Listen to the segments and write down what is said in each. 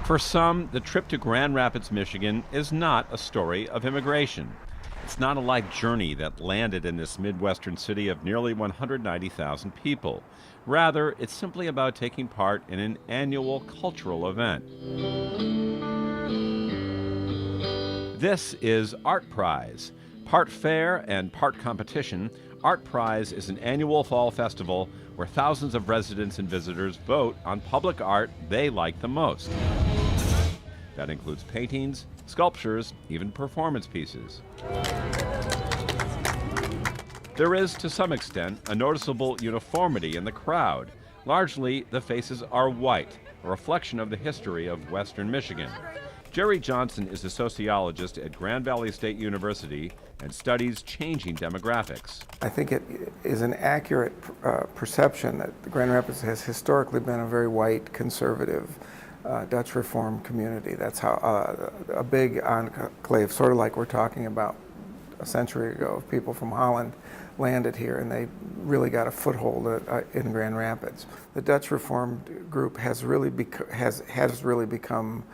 For some, the trip to Grand Rapids, Michigan is not a story of immigration. It's not a like journey that landed in this Midwestern city of nearly 190,000 people. Rather, it's simply about taking part in an annual cultural event. This is Art Prize. Part fair and part competition, Art Prize is an annual fall festival where thousands of residents and visitors vote on public art they like the most. That includes paintings, sculptures, even performance pieces. There is, to some extent, a noticeable uniformity in the crowd. Largely, the faces are white, a reflection of the history of Western Michigan. Jerry Johnson is a sociologist at Grand Valley State University and studies changing demographics. I think it is an accurate perception that Grand Rapids has historically been a very white, conservative Dutch Reform community. That's how a big enclave, sort of like we're talking about a century ago, of people from Holland landed here and they really got a foothold in Grand Rapids. The Dutch Reform group has really become,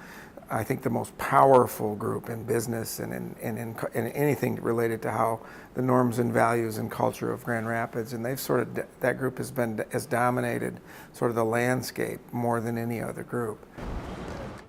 I think, the most powerful group in business and in anything related to how the norms and values and culture of Grand Rapids. And that group has dominated sort of the landscape more than any other group.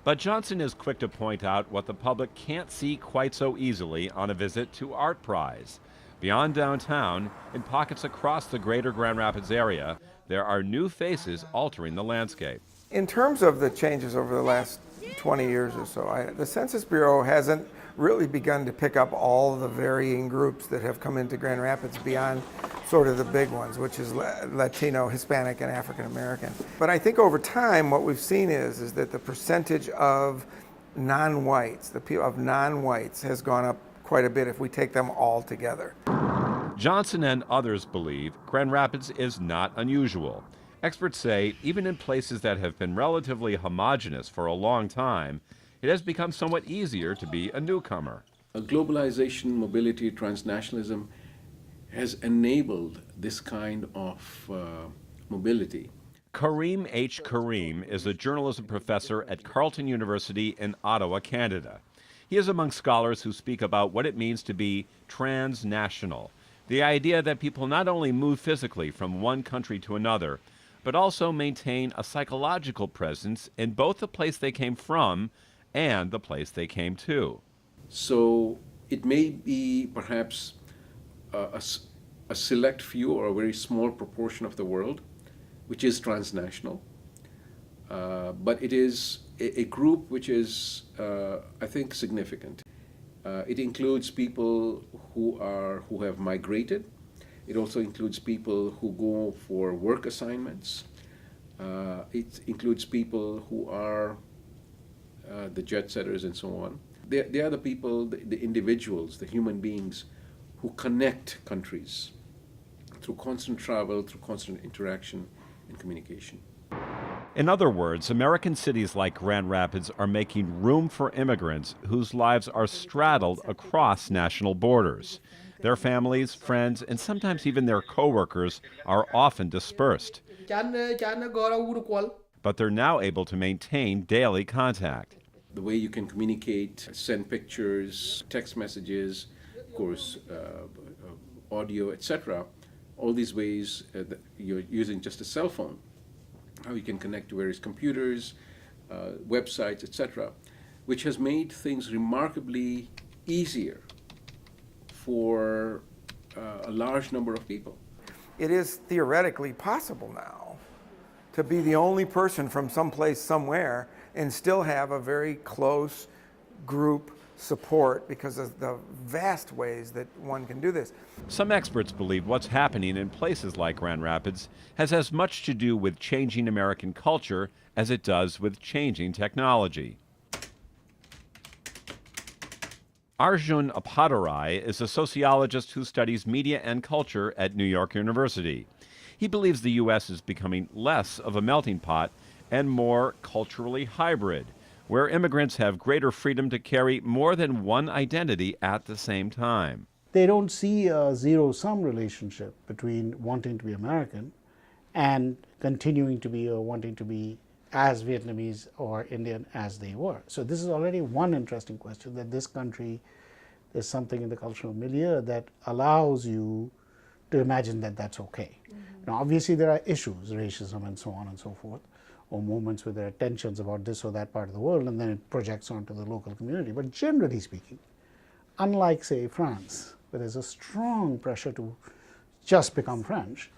But Johnson is quick to point out what the public can't see quite so easily on a visit to Art Prize. Beyond downtown, in pockets across the greater Grand Rapids area, there are new faces altering the landscape. In terms of the changes over the last 20 years or so, the Census Bureau hasn't really begun to pick up all the varying groups that have come into Grand Rapids beyond sort of the big ones, which is Latino, Hispanic, and African American. But I think over time what we've seen is that the percentage of non-whites, has gone up quite a bit if we take them all together. Johnson and others believe Grand Rapids is not unusual. Experts say even in places that have been relatively homogeneous for a long time, it has become somewhat easier to be a newcomer. Globalization, mobility, transnationalism has enabled this kind of mobility. Kareem H. Kareem is a journalism professor at Carleton University in Ottawa, Canada. He is among scholars who speak about what it means to be transnational, the idea that people not only move physically from one country to another, but also maintain a psychological presence in both the place they came from and the place they came to. So it may be perhaps a select few or a very small proportion of the world which is transnational, but it is a group which is, I think, significant. It includes people who have migrated. It also includes people who go for work assignments. It includes people who are the jet setters and so on. They are the people, the individuals, the human beings who connect countries through constant travel, through constant interaction and communication. In other words, American cities like Grand Rapids are making room for immigrants whose lives are straddled across national borders. Their families, friends, and sometimes even their coworkers are often dispersed. But they're now able to maintain daily contact. The way you can communicate, send pictures, text messages, of course, audio, etc. All these ways that you're using just a cell phone. How you can connect to various computers, websites, etc., which has made things remarkably easier for a large number of people. It is theoretically possible now to be the only person from someplace, somewhere, and still have a very close group support because of the vast ways that one can do this. Some experts believe what's happening in places like Grand Rapids has as much to do with changing American culture as it does with changing technology. Arjun Appadurai is a sociologist who studies media and culture at New York University. He believes the U.S. is becoming less of a melting pot and more culturally hybrid, where immigrants have greater freedom to carry more than one identity at the same time. They don't see a zero-sum relationship between wanting to be American and continuing to be or wanting to be as Vietnamese or Indian as they were. So this is already one interesting question, that this country, there's something in the cultural milieu that allows you to imagine that that's okay. Now obviously there are issues, racism and so on and so forth, or moments where there are tensions about this or that part of the world, and then it projects onto the local community. But generally speaking, unlike say France, where there's a strong pressure to just become French,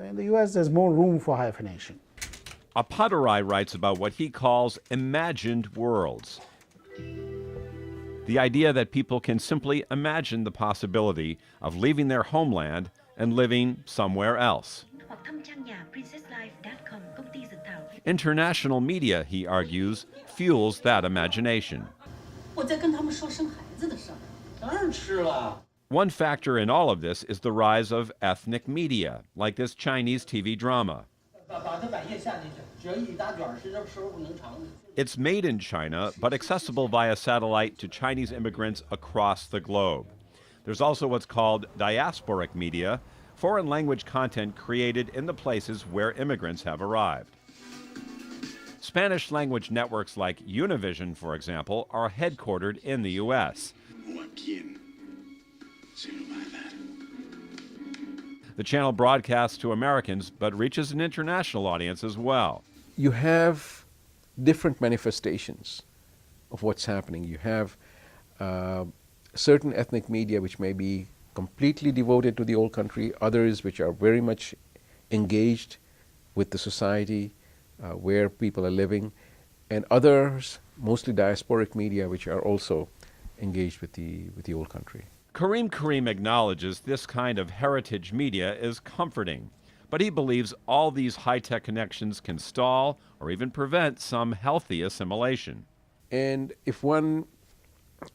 in the US there's more room for hyphenation. Appadurai writes about what he calls imagined worlds. The idea that people can simply imagine the possibility of leaving their homeland and living somewhere else. hoặc thăm trang nhà princesslife.com, công ty dược thảo. International media, he argues, fuels that imagination. 我在跟他们说生孩子的事儿。当然吃了。 One factor in all of this is the rise of ethnic media, like this Chinese TV drama. 把它百叶下进去，只要一大卷儿是这时候不能长的。 It's made in China, but accessible via satellite to Chinese immigrants across the globe. There's also what's called diasporic media, foreign language content created in the places where immigrants have arrived. Spanish language networks like Univision, for example, are headquartered in the U.S. The channel broadcasts to Americans, but reaches an international audience as well. You have different manifestations of what's happening. You have certain ethnic media which may be completely devoted to the old country, others which are very much engaged with the society where people are living, and others, mostly diasporic media, which are also engaged with the old country. Karim acknowledges this kind of heritage media is comforting, but he believes all these high-tech connections can stall or even prevent some healthy assimilation. And if one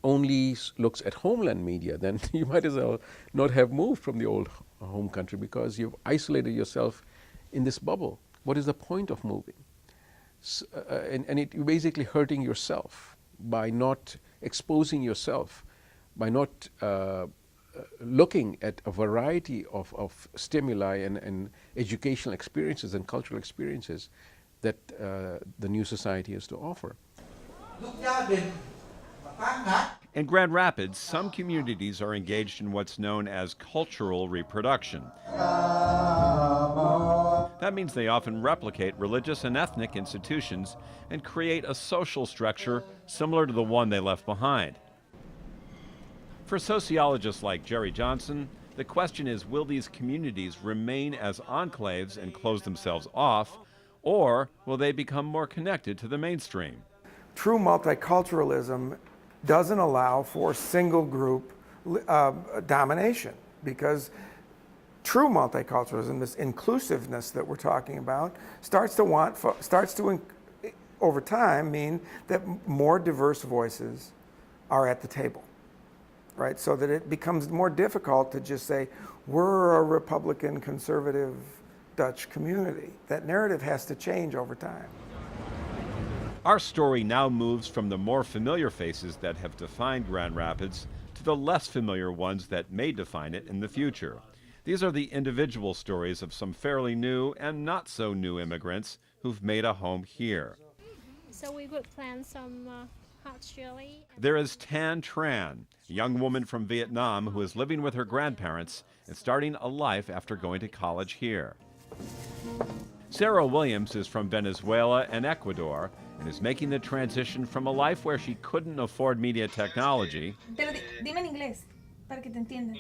only looks at homeland media, then you might as well not have moved from the old home country, because you've isolated yourself in this bubble. What is the point of moving? You're basically hurting yourself by not exposing yourself, by not looking at a variety of stimuli and educational experiences and cultural experiences that the new society has to offer. In Grand Rapids, some communities are engaged in what's known as cultural reproduction. That means they often replicate religious and ethnic institutions and create a social structure similar to the one they left behind. For sociologists like Jerry Johnson, the question is, will these communities remain as enclaves and close themselves off, or will they become more connected to the mainstream? True multiculturalism doesn't allow for single group domination, because true multiculturalism, this inclusiveness that we're talking about, starts to over time mean that more diverse voices are at the table, right? So that it becomes more difficult to just say, we're a Republican, conservative Dutch community. That narrative has to change over time. Our story now moves from the more familiar faces that have defined Grand Rapids to the less familiar ones that may define it in the future. These are the individual stories of some fairly new and not so new immigrants who've made a home here. So we would plant some hot chili. There is Tan Tran, a young woman from Vietnam who is living with her grandparents and starting a life after going to college here. Sarah Williams is from Venezuela and Ecuador and is making the transition from a life where she couldn't afford media technology Dime en inglés, para que te entiendan.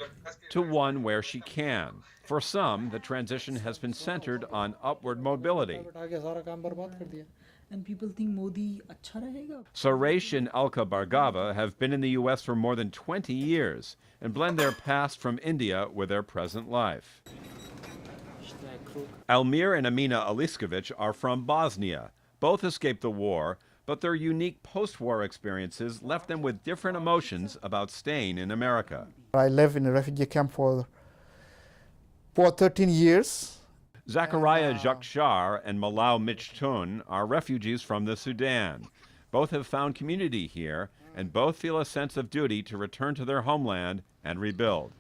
to one where she can. For some, the transition has been centered on upward mobility. And people think Modi अच्छा रहेगा. Suresh and Alka Bhargava have been in the U.S. for more than 20 years and blend their past from India with their present life. Almir and Amina Aliskovic are from Bosnia. Both escaped the war, but their unique post-war experiences left them with different emotions about staying in America. I lived in a refugee camp for 13 years. Zachariah Jakshar and Malau Michtun are refugees from the Sudan. Both have found community here, and both feel a sense of duty to return to their homeland and rebuild.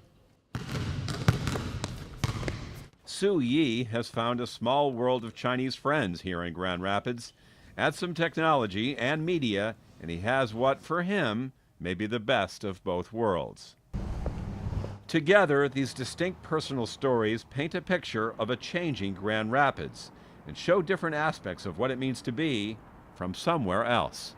Su Yi has found a small world of Chinese friends here in Grand Rapids. Add some technology and media, and he has what, for him, may be the best of both worlds. Together, these distinct personal stories paint a picture of a changing Grand Rapids and show different aspects of what it means to be from somewhere else.